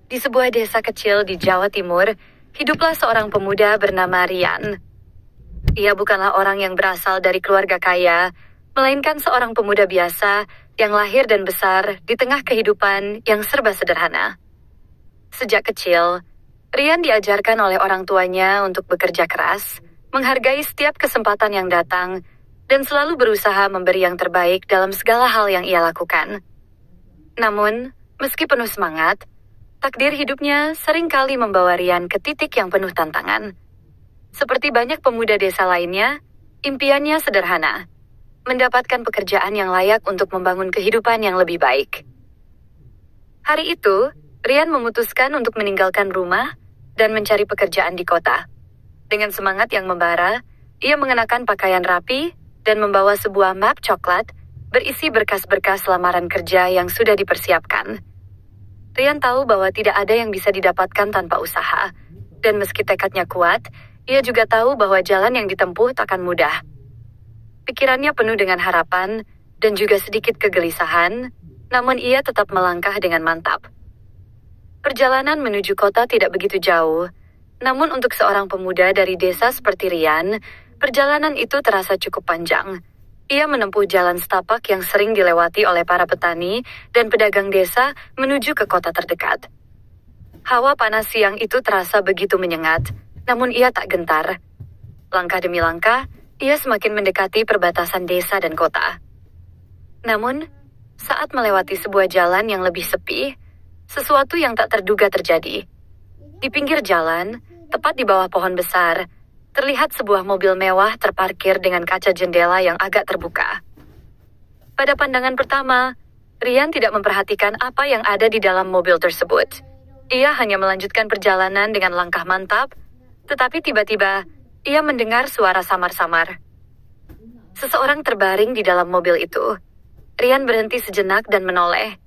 Di sebuah desa kecil di Jawa Timur, hiduplah seorang pemuda bernama Rian. Ia bukanlah orang yang berasal dari keluarga kaya, melainkan seorang pemuda biasa yang lahir dan besar di tengah kehidupan yang serba sederhana. Sejak kecil, Rian diajarkan oleh orang tuanya untuk bekerja keras, menghargai setiap kesempatan yang datang, dan selalu berusaha memberi yang terbaik dalam segala hal yang ia lakukan. Namun, meski penuh semangat, takdir hidupnya seringkali membawa Rian ke titik yang penuh tantangan. Seperti banyak pemuda desa lainnya, impiannya sederhana, mendapatkan pekerjaan yang layak untuk membangun kehidupan yang lebih baik. Hari itu, Rian memutuskan untuk meninggalkan rumah dan mencari pekerjaan di kota. Dengan semangat yang membara, ia mengenakan pakaian rapi dan membawa sebuah map coklat berisi berkas-berkas lamaran kerja yang sudah dipersiapkan. Rian tahu bahwa tidak ada yang bisa didapatkan tanpa usaha, dan meski tekadnya kuat, ia juga tahu bahwa jalan yang ditempuh takkan mudah. Pikirannya penuh dengan harapan dan juga sedikit kegelisahan, namun ia tetap melangkah dengan mantap. Perjalanan menuju kota tidak begitu jauh, namun untuk seorang pemuda dari desa seperti Rian, perjalanan itu terasa cukup panjang. Ia menempuh jalan setapak yang sering dilewati oleh para petani dan pedagang desa menuju ke kota terdekat. Hawa panas siang itu terasa begitu menyengat, namun ia tak gentar. Langkah demi langkah, ia semakin mendekati perbatasan desa dan kota. Namun, saat melewati sebuah jalan yang lebih sepi, sesuatu yang tak terduga terjadi. Di pinggir jalan, tepat di bawah pohon besar, terlihat sebuah mobil mewah terparkir dengan kaca jendela yang agak terbuka. Pada pandangan pertama, Rian tidak memperhatikan apa yang ada di dalam mobil tersebut. Ia hanya melanjutkan perjalanan dengan langkah mantap, tetapi tiba-tiba ia mendengar suara samar-samar. Seseorang terbaring di dalam mobil itu. Rian berhenti sejenak dan menoleh.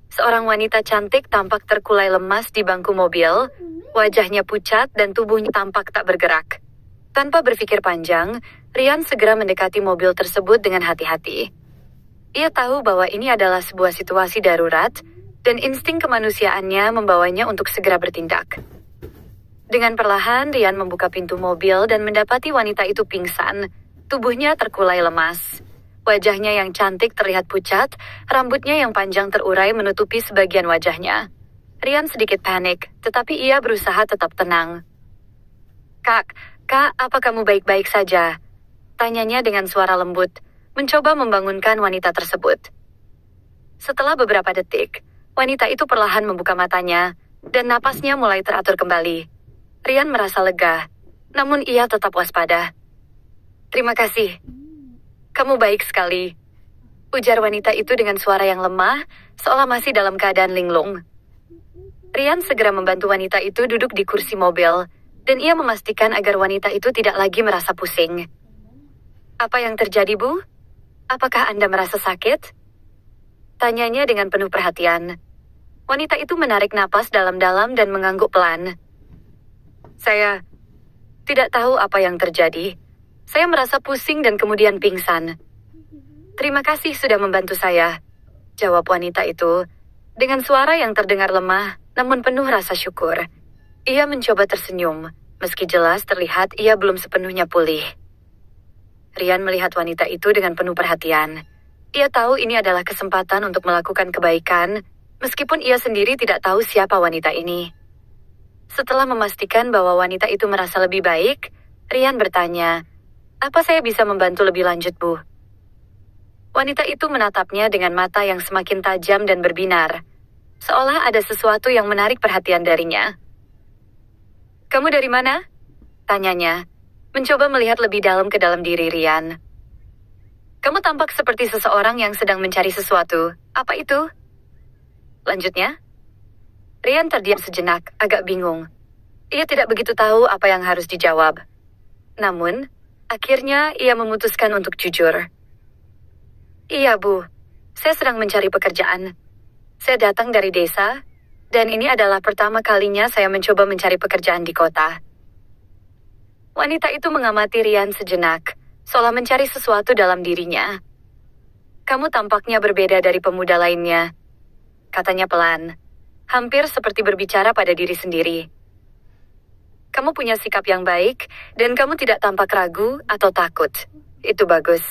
Seorang wanita cantik tampak terkulai lemas di bangku mobil. Wajahnya pucat dan tubuhnya tampak tak bergerak. Tanpa berpikir panjang, Rian segera mendekati mobil tersebut dengan hati-hati. Ia tahu bahwa ini adalah sebuah situasi darurat, dan insting kemanusiaannya membawanya untuk segera bertindak. Dengan perlahan, Rian membuka pintu mobil dan mendapati wanita itu pingsan. Tubuhnya terkulai lemas. Wajahnya yang cantik terlihat pucat, rambutnya yang panjang terurai menutupi sebagian wajahnya. Rian sedikit panik, tetapi ia berusaha tetap tenang. Kak, apa kamu baik-baik saja? Tanyanya dengan suara lembut, mencoba membangunkan wanita tersebut. Setelah beberapa detik, wanita itu perlahan membuka matanya, dan napasnya mulai teratur kembali. Rian merasa lega, namun ia tetap waspada. Terima kasih. Kamu baik sekali. Ujar wanita itu dengan suara yang lemah, seolah masih dalam keadaan linglung. Rian segera membantu wanita itu duduk di kursi mobil, dan ia memastikan agar wanita itu tidak lagi merasa pusing. Apa yang terjadi, Bu? Apakah Anda merasa sakit? Tanyanya dengan penuh perhatian. Wanita itu menarik napas dalam-dalam dan mengangguk pelan. Saya tidak tahu apa yang terjadi. Saya merasa pusing dan kemudian pingsan. Terima kasih sudah membantu saya, jawab wanita itu, dengan suara yang terdengar lemah, namun penuh rasa syukur. Ia mencoba tersenyum, meski jelas terlihat ia belum sepenuhnya pulih. Rian melihat wanita itu dengan penuh perhatian. Ia tahu ini adalah kesempatan untuk melakukan kebaikan, meskipun ia sendiri tidak tahu siapa wanita ini. Setelah memastikan bahwa wanita itu merasa lebih baik, Rian bertanya, "Apa saya bisa membantu lebih lanjut, Bu?" Wanita itu menatapnya dengan mata yang semakin tajam dan berbinar, seolah ada sesuatu yang menarik perhatian darinya. "Kamu dari mana?" tanyanya, mencoba melihat lebih dalam ke dalam diri Rian. "Kamu tampak seperti seseorang yang sedang mencari sesuatu. Apa itu?" Lanjutnya. Rian terdiam sejenak, agak bingung. Ia tidak begitu tahu apa yang harus dijawab. Namun, akhirnya ia memutuskan untuk jujur. "Iya, Bu. Saya sedang mencari pekerjaan. Saya datang dari desa, dan ini adalah pertama kalinya saya mencoba mencari pekerjaan di kota." Wanita itu mengamati Rian sejenak, seolah mencari sesuatu dalam dirinya. "Kamu tampaknya berbeda dari pemuda lainnya," katanya pelan. hampir seperti berbicara pada diri sendiri. Kamu punya sikap yang baik, dan kamu tidak tampak ragu atau takut. Itu bagus.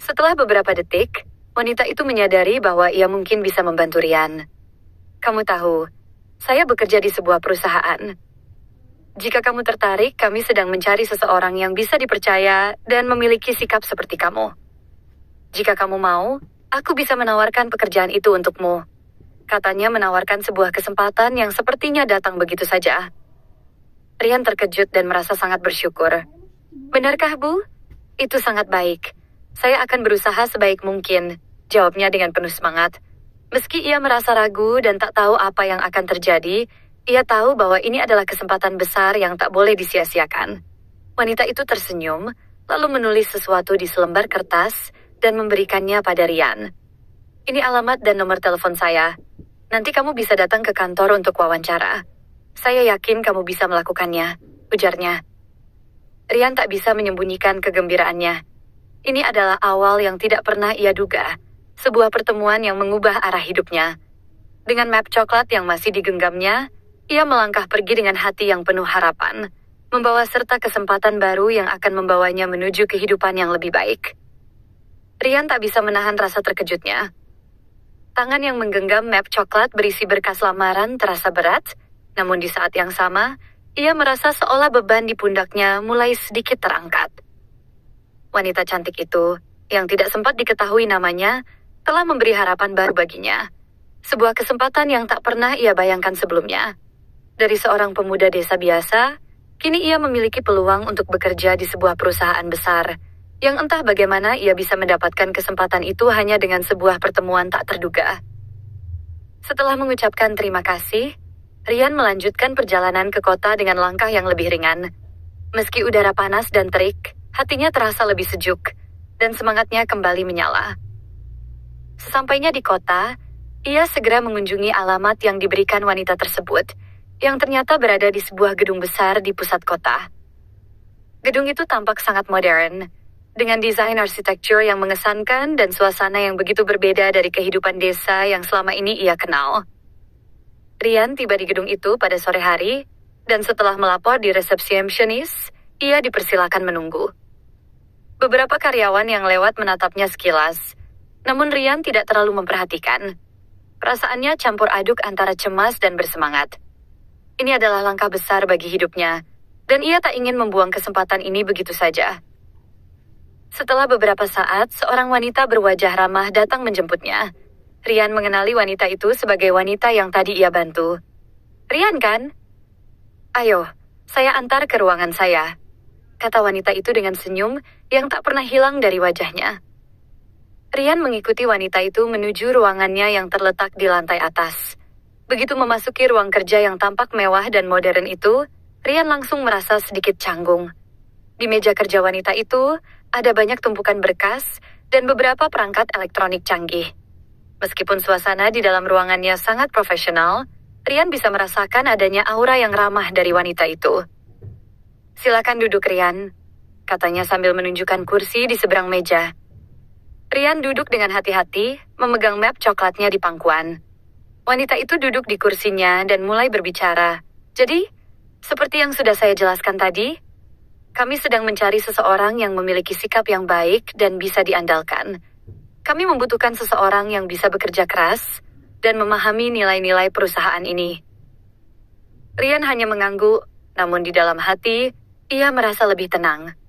Setelah beberapa detik, wanita itu menyadari bahwa ia mungkin bisa membantu Ryan. Kamu tahu, saya bekerja di sebuah perusahaan. Jika kamu tertarik, kami sedang mencari seseorang yang bisa dipercaya dan memiliki sikap seperti kamu. Jika kamu mau, aku bisa menawarkan pekerjaan itu untukmu. Katanya menawarkan sebuah kesempatan yang sepertinya datang begitu saja. Ryan terkejut dan merasa sangat bersyukur. Benarkah, Bu? Itu sangat baik. Saya akan berusaha sebaik mungkin, jawabnya dengan penuh semangat. Meski ia merasa ragu dan tak tahu apa yang akan terjadi, ia tahu bahwa ini adalah kesempatan besar yang tak boleh disia-siakan. Wanita itu tersenyum, lalu menulis sesuatu di selembar kertas dan memberikannya pada Ryan. Ini alamat dan nomor telepon saya. Nanti kamu bisa datang ke kantor untuk wawancara. Saya yakin kamu bisa melakukannya, ujarnya. Ryan tak bisa menyembunyikan kegembiraannya. Ini adalah awal yang tidak pernah ia duga. Sebuah pertemuan yang mengubah arah hidupnya. Dengan map coklat yang masih digenggamnya, ia melangkah pergi dengan hati yang penuh harapan, membawa serta kesempatan baru yang akan membawanya menuju kehidupan yang lebih baik. Ryan tak bisa menahan rasa terkejutnya. Tangan yang menggenggam map coklat berisi berkas lamaran terasa berat, namun di saat yang sama, ia merasa seolah beban di pundaknya mulai sedikit terangkat. Wanita cantik itu, yang tidak sempat diketahui namanya, telah memberi harapan baru baginya. Sebuah kesempatan yang tak pernah ia bayangkan sebelumnya. Dari seorang pemuda desa biasa, kini ia memiliki peluang untuk bekerja di sebuah perusahaan besar, yang entah bagaimana ia bisa mendapatkan kesempatan itu hanya dengan sebuah pertemuan tak terduga. Setelah mengucapkan terima kasih, Ryan melanjutkan perjalanan ke kota dengan langkah yang lebih ringan. Meski udara panas dan terik, hatinya terasa lebih sejuk, dan semangatnya kembali menyala. Sesampainya di kota, ia segera mengunjungi alamat yang diberikan wanita tersebut, yang ternyata berada di sebuah gedung besar di pusat kota. Gedung itu tampak sangat modern, dengan desain arsitektur yang mengesankan dan suasana yang begitu berbeda dari kehidupan desa yang selama ini ia kenal. Ryan tiba di gedung itu pada sore hari, dan setelah melapor di resepsionis, ia dipersilakan menunggu. Beberapa karyawan yang lewat menatapnya sekilas, namun Ryan tidak terlalu memperhatikan. Perasaannya campur aduk antara cemas dan bersemangat. Ini adalah langkah besar bagi hidupnya, dan ia tak ingin membuang kesempatan ini begitu saja. Setelah beberapa saat, seorang wanita berwajah ramah datang menjemputnya. Ryan mengenali wanita itu sebagai wanita yang tadi ia bantu. Ryan kan? Ayo, saya antar ke ruangan saya, kata wanita itu dengan senyum yang tak pernah hilang dari wajahnya. Ryan mengikuti wanita itu menuju ruangannya yang terletak di lantai atas. Begitu memasuki ruang kerja yang tampak mewah dan modern itu, Ryan langsung merasa sedikit canggung. Di meja kerja wanita itu, ada banyak tumpukan berkas dan beberapa perangkat elektronik canggih. Meskipun suasana di dalam ruangannya sangat profesional, Ryan bisa merasakan adanya aura yang ramah dari wanita itu. Silakan duduk, Ryan, katanya sambil menunjukkan kursi di seberang meja. Ryan duduk dengan hati-hati, memegang map coklatnya di pangkuan. Wanita itu duduk di kursinya dan mulai berbicara. Jadi, seperti yang sudah saya jelaskan tadi, kami sedang mencari seseorang yang memiliki sikap yang baik dan bisa diandalkan. Kami membutuhkan seseorang yang bisa bekerja keras dan memahami nilai-nilai perusahaan ini. Ryan hanya mengangguk, namun di dalam hati, ia merasa lebih tenang.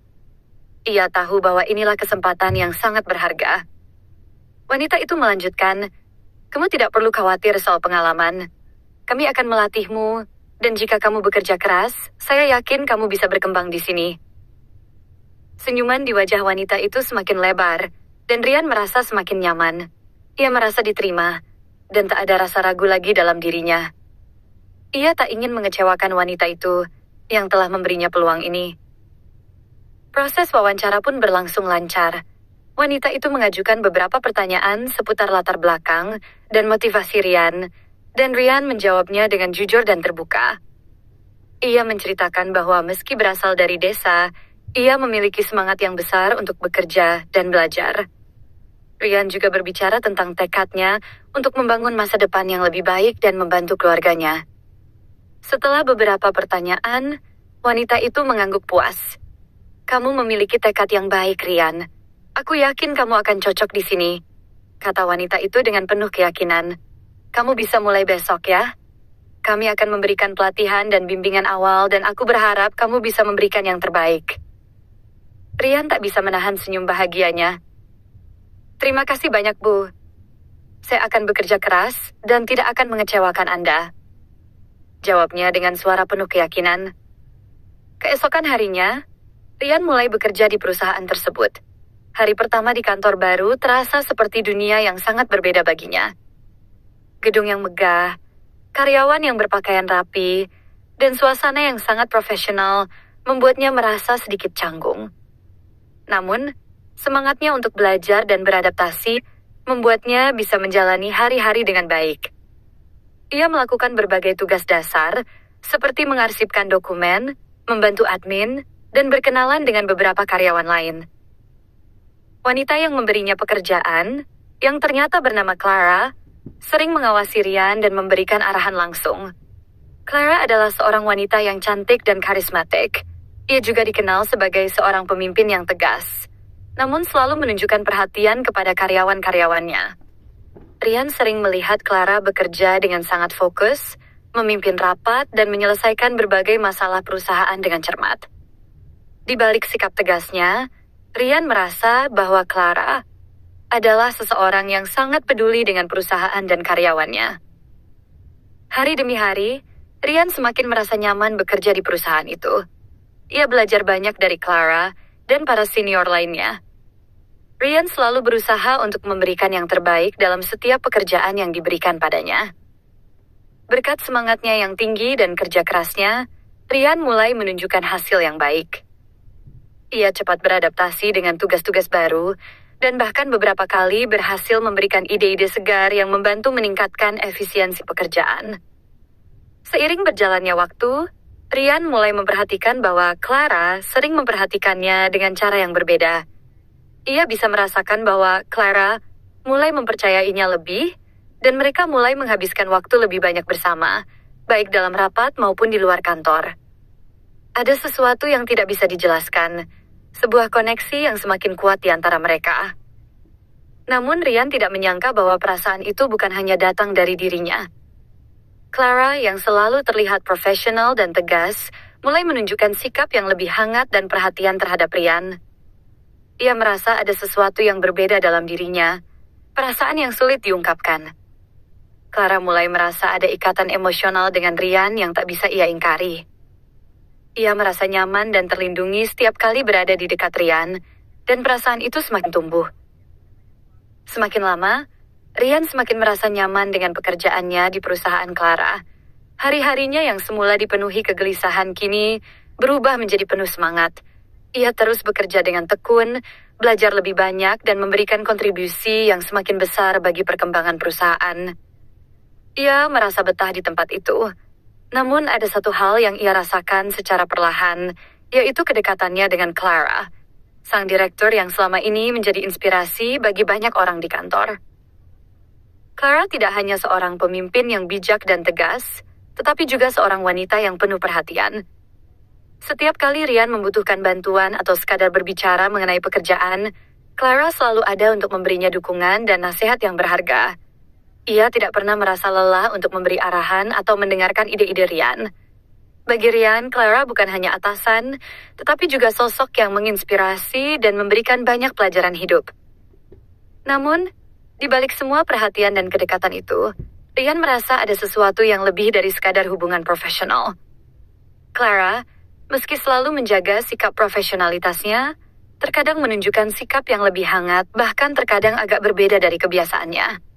Ia tahu bahwa inilah kesempatan yang sangat berharga. Wanita itu melanjutkan, kamu tidak perlu khawatir soal pengalaman. Kami akan melatihmu, dan jika kamu bekerja keras, saya yakin kamu bisa berkembang di sini. Senyuman di wajah wanita itu semakin lebar, dan Ryan merasa semakin nyaman. Ia merasa diterima, dan tak ada rasa ragu lagi dalam dirinya. Ia tak ingin mengecewakan wanita itu, yang telah memberinya peluang ini. Proses wawancara pun berlangsung lancar. Wanita itu mengajukan beberapa pertanyaan seputar latar belakang dan motivasi Ryan, dan Ryan menjawabnya dengan jujur dan terbuka. Ia menceritakan bahwa meski berasal dari desa, ia memiliki semangat yang besar untuk bekerja dan belajar. Rian juga berbicara tentang tekadnya untuk membangun masa depan yang lebih baik dan membantu keluarganya. Setelah beberapa pertanyaan, wanita itu mengangguk puas. "Kamu memiliki tekad yang baik, Rian. Aku yakin kamu akan cocok di sini," kata wanita itu dengan penuh keyakinan. "Kamu bisa mulai besok ya. Kami akan memberikan pelatihan dan bimbingan awal dan aku berharap kamu bisa memberikan yang terbaik." Rian tak bisa menahan senyum bahagianya. "Terima kasih banyak, Bu. Saya akan bekerja keras dan tidak akan mengecewakan Anda," jawabnya dengan suara penuh keyakinan. Keesokan harinya, Rian mulai bekerja di perusahaan tersebut. Hari pertama di kantor baru terasa seperti dunia yang sangat berbeda baginya. Gedung yang megah, karyawan yang berpakaian rapi, dan suasana yang sangat profesional membuatnya merasa sedikit canggung. Namun, semangatnya untuk belajar dan beradaptasi membuatnya bisa menjalani hari-hari dengan baik. Ia melakukan berbagai tugas dasar, seperti mengarsipkan dokumen, membantu admin, dan berkenalan dengan beberapa karyawan lain. Wanita yang memberinya pekerjaan, yang ternyata bernama Clara, sering mengawasi Rian dan memberikan arahan langsung. Clara adalah seorang wanita yang cantik dan karismatik. Ia juga dikenal sebagai seorang pemimpin yang tegas, namun selalu menunjukkan perhatian kepada karyawan-karyawannya. Rian sering melihat Clara bekerja dengan sangat fokus, memimpin rapat, dan menyelesaikan berbagai masalah perusahaan dengan cermat. Di balik sikap tegasnya, Rian merasa bahwa Clara adalah seseorang yang sangat peduli dengan perusahaan dan karyawannya. Hari demi hari, Rian semakin merasa nyaman bekerja di perusahaan itu. Ia belajar banyak dari Clara dan para senior lainnya. Rian selalu berusaha untuk memberikan yang terbaik dalam setiap pekerjaan yang diberikan padanya. Berkat semangatnya yang tinggi dan kerja kerasnya, Rian mulai menunjukkan hasil yang baik. Ia cepat beradaptasi dengan tugas-tugas baru, dan bahkan beberapa kali berhasil memberikan ide-ide segar yang membantu meningkatkan efisiensi pekerjaan. Seiring berjalannya waktu, Rian mulai memperhatikan bahwa Clara sering memperhatikannya dengan cara yang berbeda. Ia bisa merasakan bahwa Clara mulai mempercayainya lebih, dan mereka mulai menghabiskan waktu lebih banyak bersama, baik dalam rapat maupun di luar kantor. Ada sesuatu yang tidak bisa dijelaskan, sebuah koneksi yang semakin kuat di antara mereka. Namun Rian tidak menyangka bahwa perasaan itu bukan hanya datang dari dirinya. Clara yang selalu terlihat profesional dan tegas, mulai menunjukkan sikap yang lebih hangat dan perhatian terhadap Rian. Ia merasa ada sesuatu yang berbeda dalam dirinya, perasaan yang sulit diungkapkan. Clara mulai merasa ada ikatan emosional dengan Rian yang tak bisa ia ingkari. Ia merasa nyaman dan terlindungi setiap kali berada di dekat Rian, dan perasaan itu semakin tumbuh. Semakin lama, Rian semakin merasa nyaman dengan pekerjaannya di perusahaan Clara. Hari-harinya yang semula dipenuhi kegelisahan kini berubah menjadi penuh semangat. Ia terus bekerja dengan tekun, belajar lebih banyak, dan memberikan kontribusi yang semakin besar bagi perkembangan perusahaan. Ia merasa betah di tempat itu. Namun ada satu hal yang ia rasakan secara perlahan, yaitu kedekatannya dengan Clara, sang direktur yang selama ini menjadi inspirasi bagi banyak orang di kantor. Clara tidak hanya seorang pemimpin yang bijak dan tegas, tetapi juga seorang wanita yang penuh perhatian. Setiap kali Rian membutuhkan bantuan atau sekadar berbicara mengenai pekerjaan, Clara selalu ada untuk memberinya dukungan dan nasihat yang berharga. Ia tidak pernah merasa lelah untuk memberi arahan atau mendengarkan ide-ide Rian. Bagi Rian, Clara bukan hanya atasan, tetapi juga sosok yang menginspirasi dan memberikan banyak pelajaran hidup. Namun, di balik semua perhatian dan kedekatan itu, Rian merasa ada sesuatu yang lebih dari sekadar hubungan profesional. Clara, meski selalu menjaga sikap profesionalitasnya, terkadang menunjukkan sikap yang lebih hangat, bahkan terkadang agak berbeda dari kebiasaannya.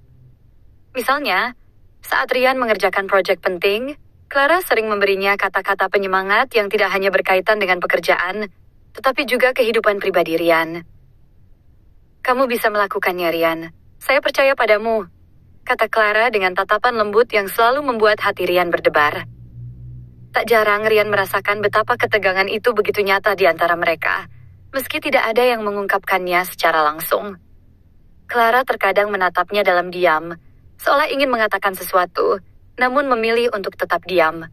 Misalnya, saat Rian mengerjakan proyek penting, Clara sering memberinya kata-kata penyemangat yang tidak hanya berkaitan dengan pekerjaan, tetapi juga kehidupan pribadi Rian. "Kamu bisa melakukannya, Rian. Saya percaya padamu," kata Clara dengan tatapan lembut yang selalu membuat hati Rian berdebar. Tak jarang Rian merasakan betapa ketegangan itu begitu nyata di antara mereka, meski tidak ada yang mengungkapkannya secara langsung. Clara terkadang menatapnya dalam diam, seolah ingin mengatakan sesuatu, namun memilih untuk tetap diam.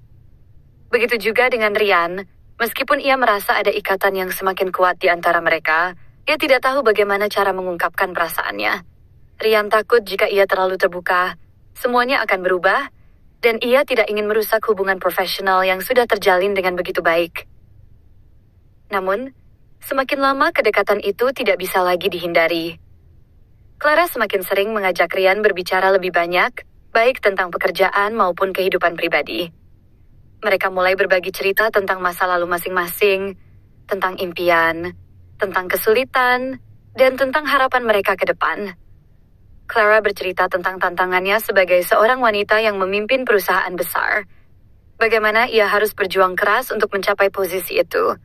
Begitu juga dengan Ryan, meskipun ia merasa ada ikatan yang semakin kuat di antara mereka, ia tidak tahu bagaimana cara mengungkapkan perasaannya. Ryan takut jika ia terlalu terbuka, semuanya akan berubah, dan ia tidak ingin merusak hubungan profesional yang sudah terjalin dengan begitu baik. Namun, semakin lama kedekatan itu tidak bisa lagi dihindari. Clara semakin sering mengajak Ryan berbicara lebih banyak, baik tentang pekerjaan maupun kehidupan pribadi. Mereka mulai berbagi cerita tentang masa lalu masing-masing, tentang impian, tentang kesulitan, dan tentang harapan mereka ke depan. Clara bercerita tentang tantangannya sebagai seorang wanita yang memimpin perusahaan besar. Bagaimana ia harus berjuang keras untuk mencapai posisi itu.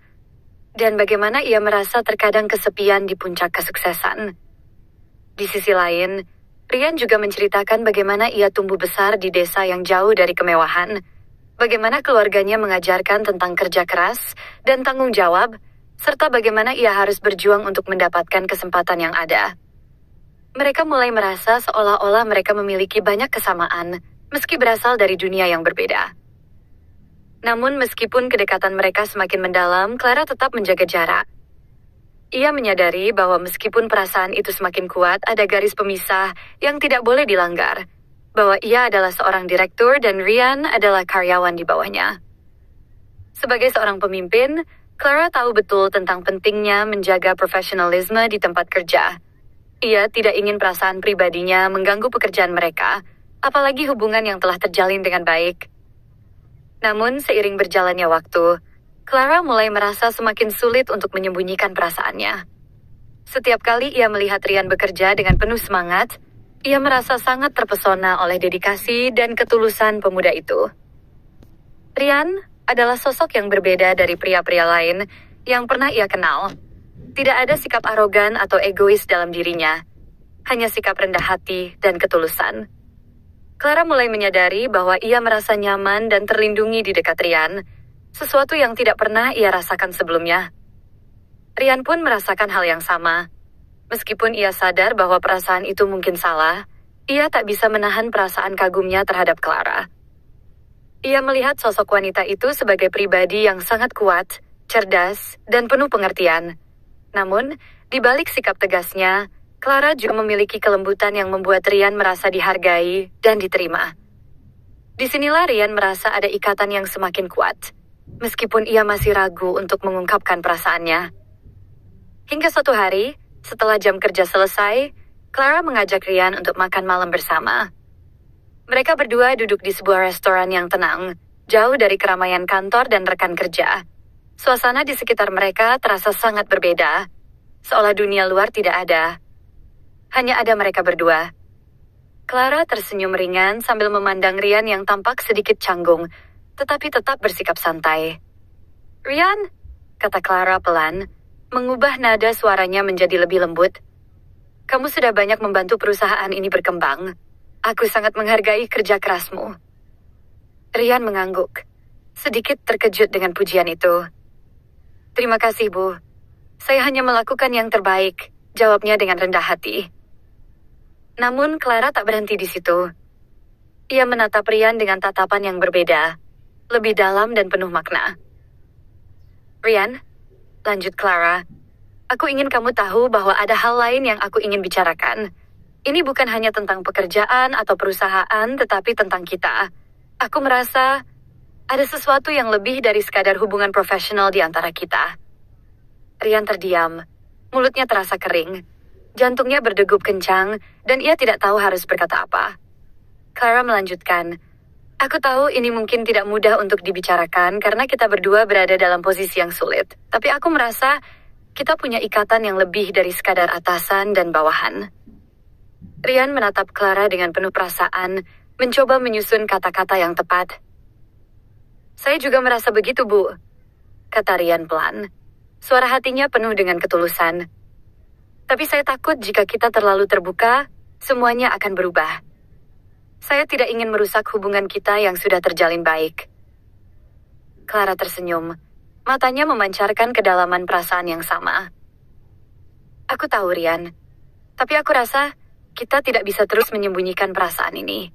Dan bagaimana ia merasa terkadang kesepian di puncak kesuksesan. Di sisi lain, Ryan juga menceritakan bagaimana ia tumbuh besar di desa yang jauh dari kemewahan. Bagaimana keluarganya mengajarkan tentang kerja keras dan tanggung jawab, serta bagaimana ia harus berjuang untuk mendapatkan kesempatan yang ada. Mereka mulai merasa seolah-olah mereka memiliki banyak kesamaan, meski berasal dari dunia yang berbeda. Namun meskipun kedekatan mereka semakin mendalam, Clara tetap menjaga jarak. Ia menyadari bahwa meskipun perasaan itu semakin kuat, ada garis pemisah yang tidak boleh dilanggar. Bahwa ia adalah seorang direktur dan Ryan adalah karyawan di bawahnya. Sebagai seorang pemimpin, Clara tahu betul tentang pentingnya menjaga profesionalisme di tempat kerja. Ia tidak ingin perasaan pribadinya mengganggu pekerjaan mereka, apalagi hubungan yang telah terjalin dengan baik. Namun, seiring berjalannya waktu, Clara mulai merasa semakin sulit untuk menyembunyikan perasaannya. Setiap kali ia melihat Ryan bekerja dengan penuh semangat, ia merasa sangat terpesona oleh dedikasi dan ketulusan pemuda itu. Ryan adalah sosok yang berbeda dari pria-pria lain yang pernah ia kenal. Tidak ada sikap arogan atau egois dalam dirinya, hanya sikap rendah hati dan ketulusan. Clara mulai menyadari bahwa ia merasa nyaman dan terlindungi di dekat Ryan, sesuatu yang tidak pernah ia rasakan sebelumnya. Ryan pun merasakan hal yang sama. Meskipun ia sadar bahwa perasaan itu mungkin salah, ia tak bisa menahan perasaan kagumnya terhadap Clara. Ia melihat sosok wanita itu sebagai pribadi yang sangat kuat, cerdas, dan penuh pengertian. Namun, di balik sikap tegasnya, Clara juga memiliki kelembutan yang membuat Ryan merasa dihargai dan diterima. Disinilah Ryan merasa ada ikatan yang semakin kuat, meskipun ia masih ragu untuk mengungkapkan perasaannya. Hingga suatu hari, setelah jam kerja selesai, Clara mengajak Ryan untuk makan malam bersama. Mereka berdua duduk di sebuah restoran yang tenang, jauh dari keramaian kantor dan rekan kerja. Suasana di sekitar mereka terasa sangat berbeda, seolah dunia luar tidak ada. Hanya ada mereka berdua. Clara tersenyum ringan sambil memandang Ryan yang tampak sedikit canggung, tetapi tetap bersikap santai. "Ryan," kata Clara pelan, mengubah nada suaranya menjadi lebih lembut. "Kamu sudah banyak membantu perusahaan ini berkembang. Aku sangat menghargai kerja kerasmu." Ryan mengangguk, sedikit terkejut dengan pujian itu. "Terima kasih, Bu. Saya hanya melakukan yang terbaik," jawabnya dengan rendah hati. Namun Clara tak berhenti di situ. Ia menatap Ryan dengan tatapan yang berbeda, lebih dalam dan penuh makna. "Ryan," lanjut Clara, "aku ingin kamu tahu bahwa ada hal lain yang aku ingin bicarakan. Ini bukan hanya tentang pekerjaan atau perusahaan, tetapi tentang kita. Aku merasa ada sesuatu yang lebih dari sekadar hubungan profesional di antara kita." Ryan terdiam, mulutnya terasa kering. Jantungnya berdegup kencang, dan ia tidak tahu harus berkata apa. Clara melanjutkan, "Aku tahu ini mungkin tidak mudah untuk dibicarakan karena kita berdua berada dalam posisi yang sulit. Tapi aku merasa kita punya ikatan yang lebih dari sekadar atasan dan bawahan." Ryan menatap Clara dengan penuh perasaan, mencoba menyusun kata-kata yang tepat. "Saya juga merasa begitu, Bu," kata Ryan pelan. Suara hatinya penuh dengan ketulusan. "Tapi saya takut jika kita terlalu terbuka, semuanya akan berubah. Saya tidak ingin merusak hubungan kita yang sudah terjalin baik." Clara tersenyum, matanya memancarkan kedalaman perasaan yang sama. "Aku tahu, Ryan. Tapi aku rasa Kita tidak bisa terus menyembunyikan perasaan ini.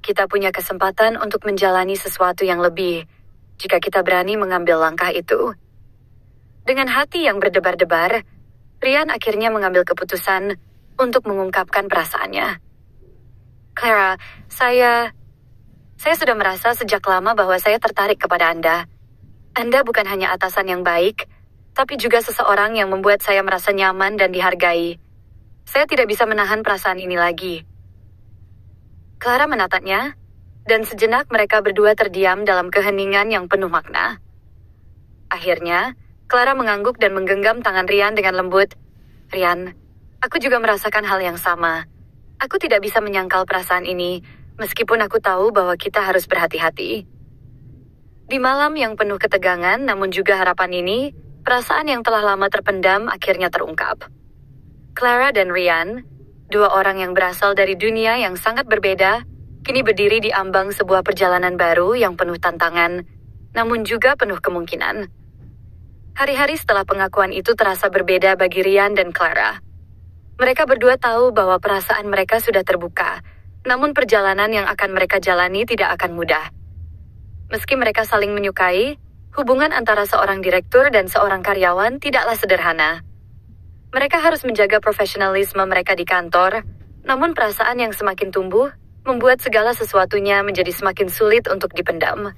Kita punya kesempatan untuk menjalani sesuatu yang lebih, jika kita berani mengambil langkah itu. Dengan hati yang berdebar-debar, Ryan akhirnya mengambil keputusan untuk mengungkapkan perasaannya. Clara, saya sudah merasa sejak lama bahwa saya tertarik kepada Anda. Anda bukan hanya atasan yang baik, tapi juga seseorang yang membuat saya merasa nyaman dan dihargai. Saya tidak bisa menahan perasaan ini lagi. Clara menatapnya, dan sejenak mereka berdua terdiam dalam keheningan yang penuh makna. Akhirnya, Clara mengangguk dan menggenggam tangan Ryan dengan lembut. Ryan, aku juga merasakan hal yang sama. Aku tidak bisa menyangkal perasaan ini, meskipun aku tahu bahwa kita harus berhati-hati. Di malam yang penuh ketegangan namun juga harapan ini, perasaan yang telah lama terpendam akhirnya terungkap. Clara dan Ryan, dua orang yang berasal dari dunia yang sangat berbeda, kini berdiri di ambang sebuah perjalanan baru yang penuh tantangan, namun juga penuh kemungkinan. Hari-hari setelah pengakuan itu terasa berbeda bagi Ryan dan Clara. Mereka berdua tahu bahwa perasaan mereka sudah terbuka, namun perjalanan yang akan mereka jalani tidak akan mudah. Meski mereka saling menyukai, hubungan antara seorang direktur dan seorang karyawan tidaklah sederhana. Mereka harus menjaga profesionalisme mereka di kantor, namun perasaan yang semakin tumbuh membuat segala sesuatunya menjadi semakin sulit untuk dipendam.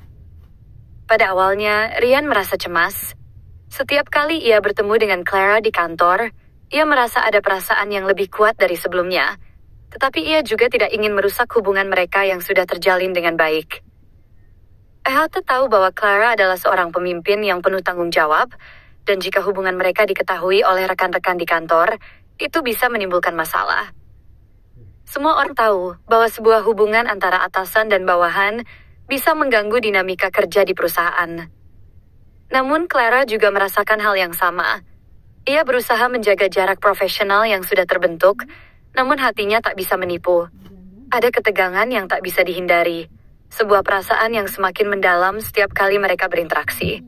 Pada awalnya, Ryan merasa cemas. Setiap kali ia bertemu dengan Clara di kantor, ia merasa ada perasaan yang lebih kuat dari sebelumnya. Tetapi ia juga tidak ingin merusak hubungan mereka yang sudah terjalin dengan baik. Ehate tahu bahwa Clara adalah seorang pemimpin yang penuh tanggung jawab, dan jika hubungan mereka diketahui oleh rekan-rekan di kantor, itu bisa menimbulkan masalah. Semua orang tahu bahwa sebuah hubungan antara atasan dan bawahan bisa mengganggu dinamika kerja di perusahaan. Namun Clara juga merasakan hal yang sama. Ia berusaha menjaga jarak profesional yang sudah terbentuk, namun hatinya tak bisa menipu. Ada ketegangan yang tak bisa dihindari, sebuah perasaan yang semakin mendalam setiap kali mereka berinteraksi.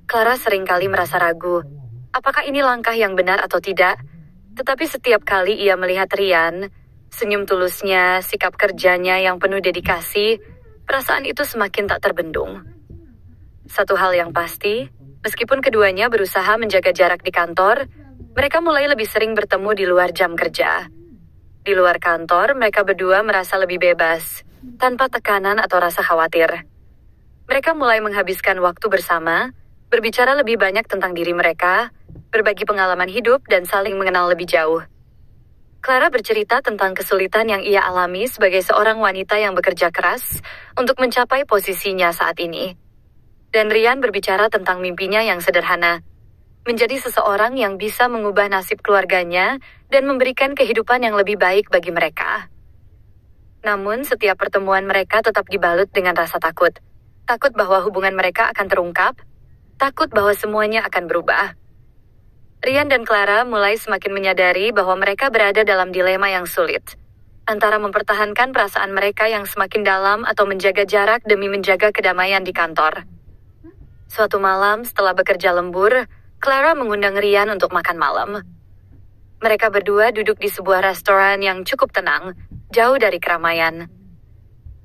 Clara seringkali merasa ragu, apakah ini langkah yang benar atau tidak? Tetapi setiap kali ia melihat Ryan, senyum tulusnya, sikap kerjanya yang penuh dedikasi, perasaan itu semakin tak terbendung. Satu hal yang pasti, meskipun keduanya berusaha menjaga jarak di kantor, mereka mulai lebih sering bertemu di luar jam kerja. Di luar kantor, mereka berdua merasa lebih bebas, tanpa tekanan atau rasa khawatir. Mereka mulai menghabiskan waktu bersama, berbicara lebih banyak tentang diri mereka, berbagi pengalaman hidup, dan saling mengenal lebih jauh. Clara bercerita tentang kesulitan yang ia alami sebagai seorang wanita yang bekerja keras untuk mencapai posisinya saat ini. Dan Ryan berbicara tentang mimpinya yang sederhana, menjadi seseorang yang bisa mengubah nasib keluarganya dan memberikan kehidupan yang lebih baik bagi mereka. Namun, setiap pertemuan mereka tetap dibalut dengan rasa takut. Takut bahwa hubungan mereka akan terungkap, takut bahwa semuanya akan berubah. Ryan dan Clara mulai semakin menyadari bahwa mereka berada dalam dilema yang sulit, antara mempertahankan perasaan mereka yang semakin dalam atau menjaga jarak demi menjaga kedamaian di kantor. Suatu malam setelah bekerja lembur, Clara mengundang Ryan untuk makan malam. Mereka berdua duduk di sebuah restoran yang cukup tenang, jauh dari keramaian.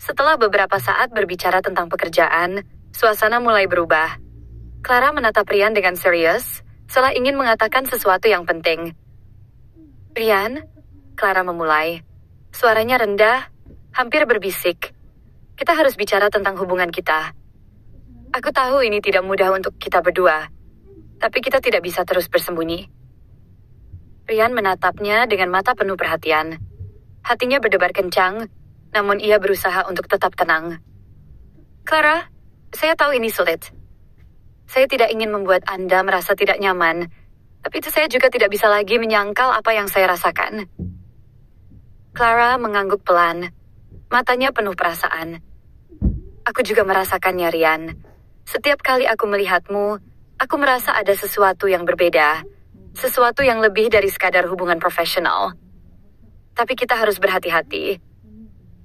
Setelah beberapa saat berbicara tentang pekerjaan, suasana mulai berubah. Clara menatap Ryan dengan serius, setelah ingin mengatakan sesuatu yang penting. Ryan, Clara memulai. Suaranya rendah, hampir berbisik. Kita harus bicara tentang hubungan kita. Aku tahu ini tidak mudah untuk kita berdua, tapi kita tidak bisa terus bersembunyi. Ryan menatapnya dengan mata penuh perhatian. Hatinya berdebar kencang, namun ia berusaha untuk tetap tenang. Clara, saya tahu ini sulit. Saya tidak ingin membuat Anda merasa tidak nyaman, tapi itu saya juga tidak bisa lagi menyangkal apa yang saya rasakan. Clara mengangguk pelan, matanya penuh perasaan. Aku juga merasakannya, Ryan. Setiap kali aku melihatmu, aku merasa ada sesuatu yang berbeda. Sesuatu yang lebih dari sekadar hubungan profesional. Tapi kita harus berhati-hati.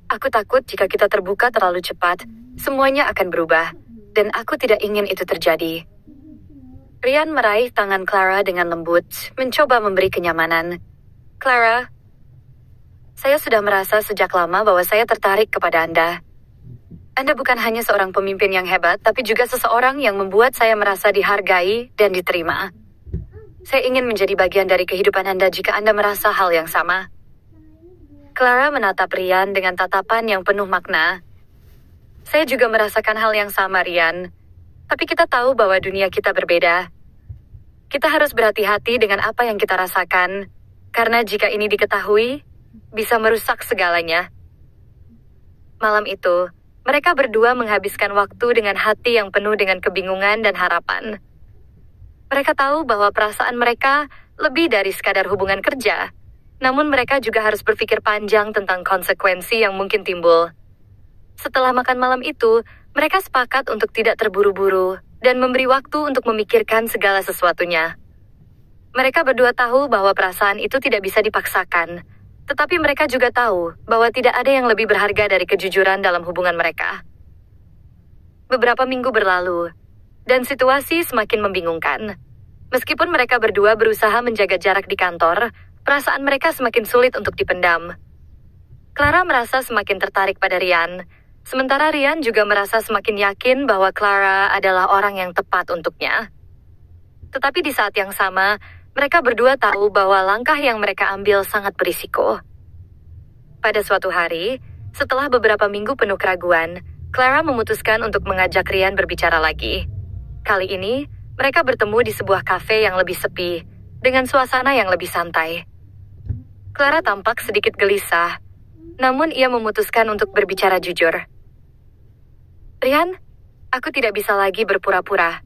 Aku takut jika kita terbuka terlalu cepat, semuanya akan berubah. Dan aku tidak ingin itu terjadi. Ryan meraih tangan Clara dengan lembut, mencoba memberi kenyamanan. Clara, Saya sudah merasa sejak lama bahwa saya tertarik kepada Anda. Anda bukan hanya seorang pemimpin yang hebat, tapi juga seseorang yang membuat saya merasa dihargai dan diterima. Saya ingin menjadi bagian dari kehidupan Anda jika Anda merasa hal yang sama. Clara menatap Ryan dengan tatapan yang penuh makna. Saya juga merasakan hal yang sama, Ryan. Tapi kita tahu bahwa dunia kita berbeda. Kita harus berhati-hati dengan apa yang kita rasakan, karena jika ini diketahui, bisa merusak segalanya. Malam itu, mereka berdua menghabiskan waktu dengan hati yang penuh dengan kebingungan dan harapan. Mereka tahu bahwa perasaan mereka lebih dari sekadar hubungan kerja, namun mereka juga harus berpikir panjang tentang konsekuensi yang mungkin timbul. Setelah makan malam itu, mereka sepakat untuk tidak terburu-buru dan memberi waktu untuk memikirkan segala sesuatunya. Mereka berdua tahu bahwa perasaan itu tidak bisa dipaksakan, tetapi mereka juga tahu bahwa tidak ada yang lebih berharga dari kejujuran dalam hubungan mereka. Beberapa minggu berlalu, dan situasi semakin membingungkan. Meskipun mereka berdua berusaha menjaga jarak di kantor, perasaan mereka semakin sulit untuk dipendam. Clara merasa semakin tertarik pada Ryan, sementara Ryan juga merasa semakin yakin bahwa Clara adalah orang yang tepat untuknya. Tetapi di saat yang sama, mereka berdua tahu bahwa langkah yang mereka ambil sangat berisiko. Pada suatu hari, setelah beberapa minggu penuh keraguan, Clara memutuskan untuk mengajak Ryan berbicara lagi. Kali ini, mereka bertemu di sebuah kafe yang lebih sepi, dengan suasana yang lebih santai. Clara tampak sedikit gelisah, namun ia memutuskan untuk berbicara jujur. Ryan, aku tidak bisa lagi berpura-pura.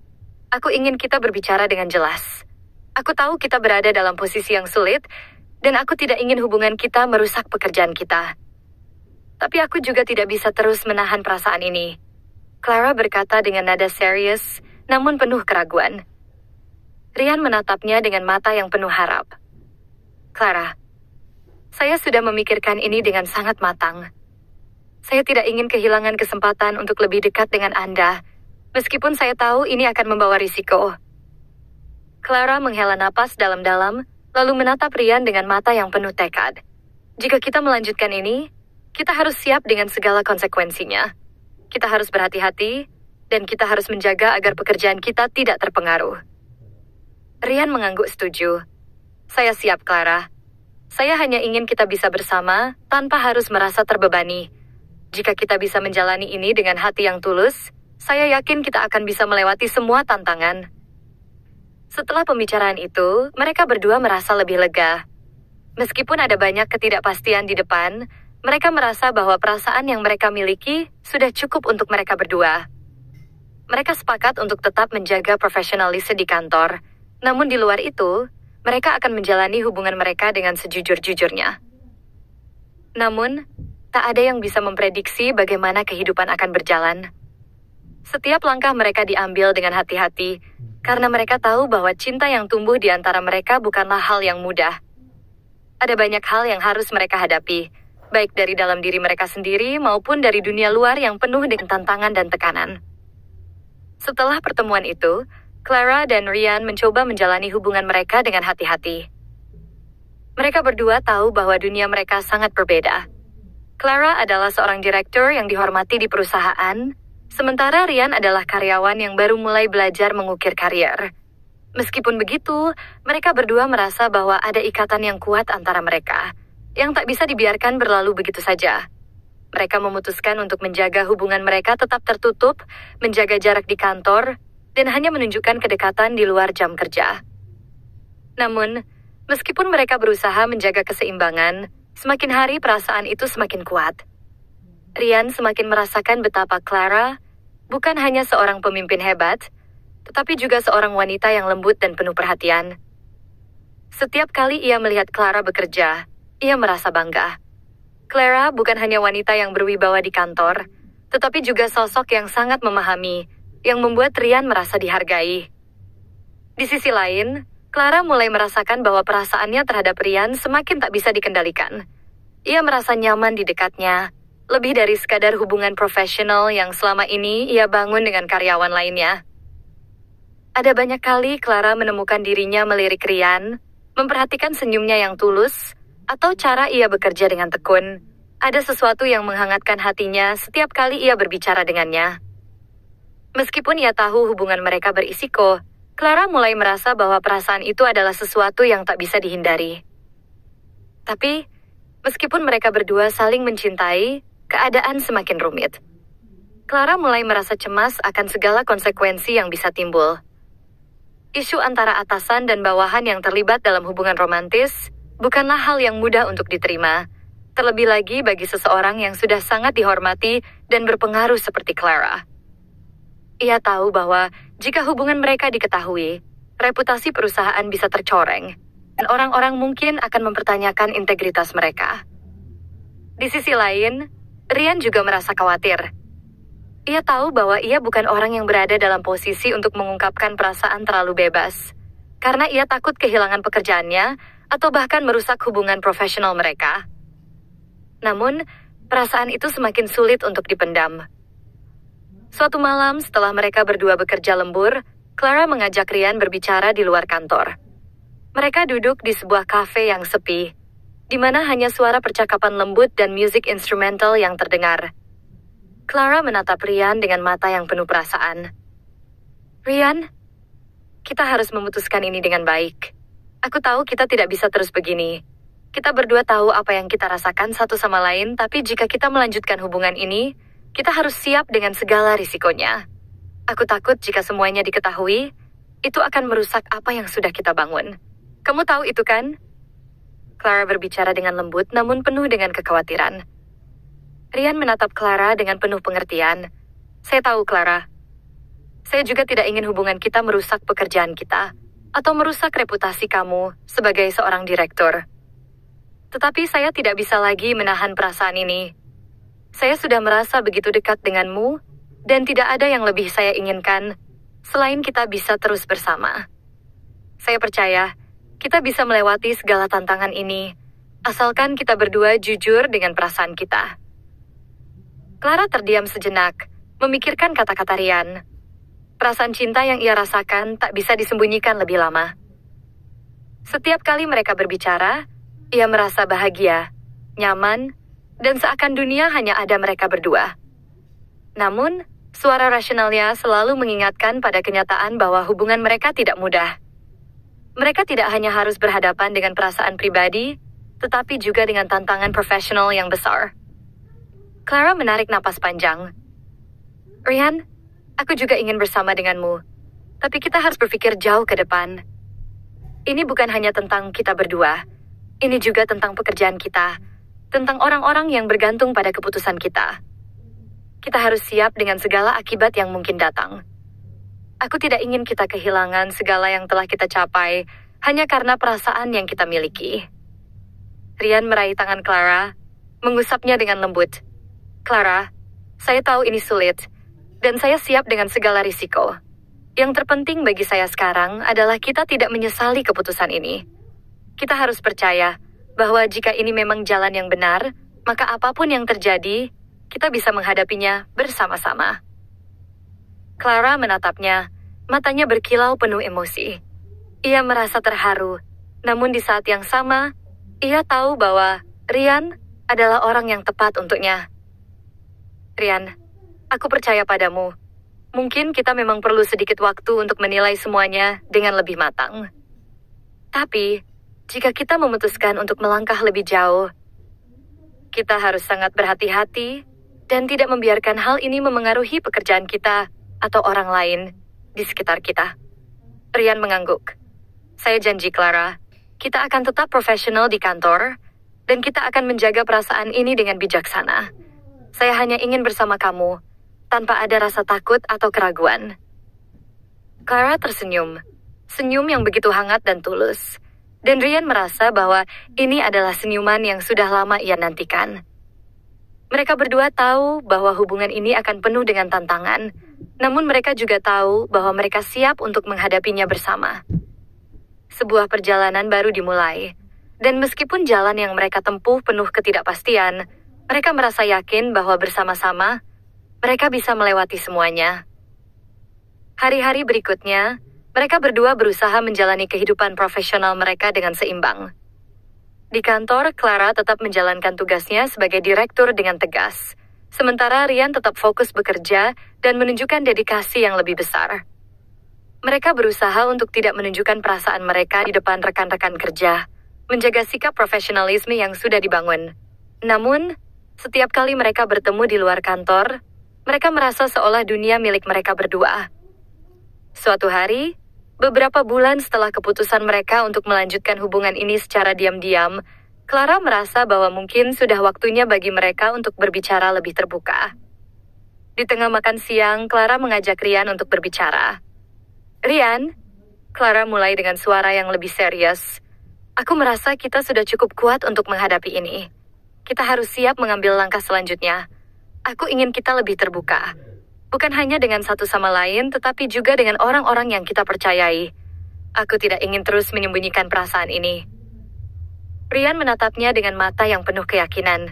Aku ingin kita berbicara dengan jelas. Aku tahu kita berada dalam posisi yang sulit, dan aku tidak ingin hubungan kita merusak pekerjaan kita. Tapi aku juga tidak bisa terus menahan perasaan ini. Clara berkata dengan nada serius, namun penuh keraguan. Ryan menatapnya dengan mata yang penuh harap. Clara, saya sudah memikirkan ini dengan sangat matang. Saya tidak ingin kehilangan kesempatan untuk lebih dekat dengan Anda, meskipun saya tahu ini akan membawa risiko. Clara menghela napas dalam-dalam, lalu menatap Ryan dengan mata yang penuh tekad. Jika kita melanjutkan ini, kita harus siap dengan segala konsekuensinya. Kita harus berhati-hati, dan kita harus menjaga agar pekerjaan kita tidak terpengaruh. Ryan mengangguk setuju. Saya siap, Clara. Saya hanya ingin kita bisa bersama, tanpa harus merasa terbebani. Jika kita bisa menjalani ini dengan hati yang tulus, saya yakin kita akan bisa melewati semua tantangan. Setelah pembicaraan itu, mereka berdua merasa lebih lega. Meskipun ada banyak ketidakpastian di depan, mereka merasa bahwa perasaan yang mereka miliki sudah cukup untuk mereka berdua. Mereka sepakat untuk tetap menjaga profesionalisme di kantor, namun di luar itu, mereka akan menjalani hubungan mereka dengan sejujur-jujurnya. Namun, tak ada yang bisa memprediksi bagaimana kehidupan akan berjalan. Setiap langkah mereka diambil dengan hati-hati, karena mereka tahu bahwa cinta yang tumbuh di antara mereka bukanlah hal yang mudah. Ada banyak hal yang harus mereka hadapi, baik dari dalam diri mereka sendiri maupun dari dunia luar yang penuh dengan tantangan dan tekanan. Setelah pertemuan itu, Clara dan Ryan mencoba menjalani hubungan mereka dengan hati-hati. Mereka berdua tahu bahwa dunia mereka sangat berbeda. Clara adalah seorang direktur yang dihormati di perusahaan, sementara Ryan adalah karyawan yang baru mulai belajar mengukir karier. Meskipun begitu, mereka berdua merasa bahwa ada ikatan yang kuat antara mereka, yang tak bisa dibiarkan berlalu begitu saja. Mereka memutuskan untuk menjaga hubungan mereka tetap tertutup, menjaga jarak di kantor, dan hanya menunjukkan kedekatan di luar jam kerja. Namun, meskipun mereka berusaha menjaga keseimbangan, semakin hari perasaan itu semakin kuat. Ryan semakin merasakan betapa Clara bukan hanya seorang pemimpin hebat, tetapi juga seorang wanita yang lembut dan penuh perhatian. Setiap kali ia melihat Clara bekerja, ia merasa bangga. Clara bukan hanya wanita yang berwibawa di kantor, tetapi juga sosok yang sangat memahami, yang membuat Ryan merasa dihargai. Di sisi lain, Clara mulai merasakan bahwa perasaannya terhadap Ryan semakin tak bisa dikendalikan. Ia merasa nyaman di dekatnya, lebih dari sekadar hubungan profesional yang selama ini ia bangun dengan karyawan lainnya. Ada banyak kali Clara menemukan dirinya melirik Ryan, memperhatikan senyumnya yang tulus, atau cara ia bekerja dengan tekun, ada sesuatu yang menghangatkan hatinya setiap kali ia berbicara dengannya. Meskipun ia tahu hubungan mereka berisiko, Clara mulai merasa bahwa perasaan itu adalah sesuatu yang tak bisa dihindari. Tapi, meskipun mereka berdua saling mencintai, keadaan semakin rumit. Clara mulai merasa cemas akan segala konsekuensi yang bisa timbul. Isu antara atasan dan bawahan yang terlibat dalam hubungan romantis bukanlah hal yang mudah untuk diterima, terlebih lagi bagi seseorang yang sudah sangat dihormati dan berpengaruh seperti Clara. Ia tahu bahwa jika hubungan mereka diketahui, reputasi perusahaan bisa tercoreng, dan orang-orang mungkin akan mempertanyakan integritas mereka. Di sisi lain, Ryan juga merasa khawatir. Ia tahu bahwa ia bukan orang yang berada dalam posisi untuk mengungkapkan perasaan terlalu bebas, karena ia takut kehilangan pekerjaannya atau bahkan merusak hubungan profesional mereka. Namun, perasaan itu semakin sulit untuk dipendam. Suatu malam setelah mereka berdua bekerja lembur, Clara mengajak Ryan berbicara di luar kantor. Mereka duduk di sebuah kafe yang sepi, di mana hanya suara percakapan lembut dan musik instrumental yang terdengar. Clara menatap Ryan dengan mata yang penuh perasaan. Ryan, kita harus memutuskan ini dengan baik. Aku tahu kita tidak bisa terus begini. Kita berdua tahu apa yang kita rasakan satu sama lain, tapi jika kita melanjutkan hubungan ini, kita harus siap dengan segala risikonya. Aku takut jika semuanya diketahui, itu akan merusak apa yang sudah kita bangun. Kamu tahu itu kan? Clara berbicara dengan lembut namun penuh dengan kekhawatiran. Ryan menatap Clara dengan penuh pengertian. Saya tahu, Clara. Saya juga tidak ingin hubungan kita merusak pekerjaan kita, atau merusak reputasi kamu sebagai seorang direktur. Tetapi saya tidak bisa lagi menahan perasaan ini. Saya sudah merasa begitu dekat denganmu, dan tidak ada yang lebih saya inginkan, selain kita bisa terus bersama. Saya percaya, kita bisa melewati segala tantangan ini, asalkan kita berdua jujur dengan perasaan kita. Clara terdiam sejenak, memikirkan kata-kata Ryan. Perasaan cinta yang ia rasakan tak bisa disembunyikan lebih lama. Setiap kali mereka berbicara, ia merasa bahagia, nyaman, dan seakan dunia hanya ada mereka berdua. Namun, suara rasionalnya selalu mengingatkan pada kenyataan bahwa hubungan mereka tidak mudah. Mereka tidak hanya harus berhadapan dengan perasaan pribadi, tetapi juga dengan tantangan profesional yang besar. Clara menarik napas panjang. Ryan, aku juga ingin bersama denganmu, tapi kita harus berpikir jauh ke depan. Ini bukan hanya tentang kita berdua, ini juga tentang pekerjaan kita, tentang orang-orang yang bergantung pada keputusan kita. Kita harus siap dengan segala akibat yang mungkin datang. Aku tidak ingin kita kehilangan segala yang telah kita capai hanya karena perasaan yang kita miliki. Ryan meraih tangan Clara, mengusapnya dengan lembut. Clara, saya tahu ini sulit, dan saya siap dengan segala risiko. Yang terpenting bagi saya sekarang adalah kita tidak menyesali keputusan ini. Kita harus percaya bahwa jika ini memang jalan yang benar, maka apapun yang terjadi, kita bisa menghadapinya bersama-sama. Clara menatapnya, matanya berkilau penuh emosi. Ia merasa terharu, namun di saat yang sama, ia tahu bahwa Ryan adalah orang yang tepat untuknya. Ryan, aku percaya padamu. Mungkin kita memang perlu sedikit waktu untuk menilai semuanya dengan lebih matang. Tapi, jika kita memutuskan untuk melangkah lebih jauh, kita harus sangat berhati-hati dan tidak membiarkan hal ini memengaruhi pekerjaan kita atau orang lain di sekitar kita. Ryan mengangguk. Saya janji, Clara, kita akan tetap profesional di kantor, dan kita akan menjaga perasaan ini dengan bijaksana. Saya hanya ingin bersama kamu, tanpa ada rasa takut atau keraguan. Clara tersenyum, senyum yang begitu hangat dan tulus. Dan Ryan merasa bahwa ini adalah senyuman yang sudah lama ia nantikan. Mereka berdua tahu bahwa hubungan ini akan penuh dengan tantangan, namun mereka juga tahu bahwa mereka siap untuk menghadapinya bersama. Sebuah perjalanan baru dimulai, dan meskipun jalan yang mereka tempuh penuh ketidakpastian, mereka merasa yakin bahwa bersama-sama, mereka bisa melewati semuanya. Hari-hari berikutnya, mereka berdua berusaha menjalani kehidupan profesional mereka dengan seimbang. Di kantor, Clara tetap menjalankan tugasnya sebagai direktur dengan tegas. Sementara Ryan tetap fokus bekerja dan menunjukkan dedikasi yang lebih besar. Mereka berusaha untuk tidak menunjukkan perasaan mereka di depan rekan-rekan kerja, menjaga sikap profesionalisme yang sudah dibangun. Namun, setiap kali mereka bertemu di luar kantor, mereka merasa seolah dunia milik mereka berdua. Suatu hari, beberapa bulan setelah keputusan mereka untuk melanjutkan hubungan ini secara diam-diam, Clara merasa bahwa mungkin sudah waktunya bagi mereka untuk berbicara lebih terbuka. Di tengah makan siang, Clara mengajak Ryan untuk berbicara. "Ryan," Clara mulai dengan suara yang lebih serius. "Aku merasa kita sudah cukup kuat untuk menghadapi ini. Kita harus siap mengambil langkah selanjutnya. Aku ingin kita lebih terbuka. Bukan hanya dengan satu sama lain, tetapi juga dengan orang-orang yang kita percayai. Aku tidak ingin terus menyembunyikan perasaan ini." Ryan menatapnya dengan mata yang penuh keyakinan.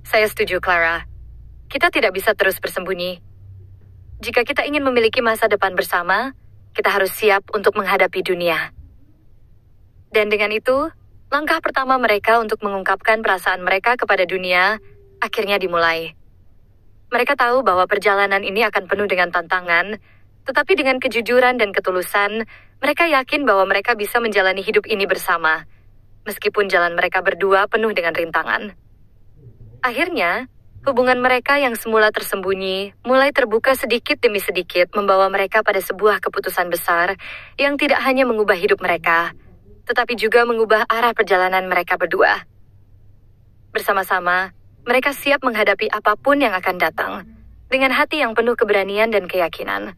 "Saya setuju, Clara. Kita tidak bisa terus bersembunyi. Jika kita ingin memiliki masa depan bersama, kita harus siap untuk menghadapi dunia." Dan dengan itu, langkah pertama mereka untuk mengungkapkan perasaan mereka kepada dunia akhirnya dimulai. Mereka tahu bahwa perjalanan ini akan penuh dengan tantangan, tetapi dengan kejujuran dan ketulusan, mereka yakin bahwa mereka bisa menjalani hidup ini bersama, meskipun jalan mereka berdua penuh dengan rintangan. Akhirnya, hubungan mereka yang semula tersembunyi mulai terbuka sedikit demi sedikit, membawa mereka pada sebuah keputusan besar yang tidak hanya mengubah hidup mereka, tetapi juga mengubah arah perjalanan mereka berdua. Bersama-sama, mereka siap menghadapi apapun yang akan datang, dengan hati yang penuh keberanian dan keyakinan.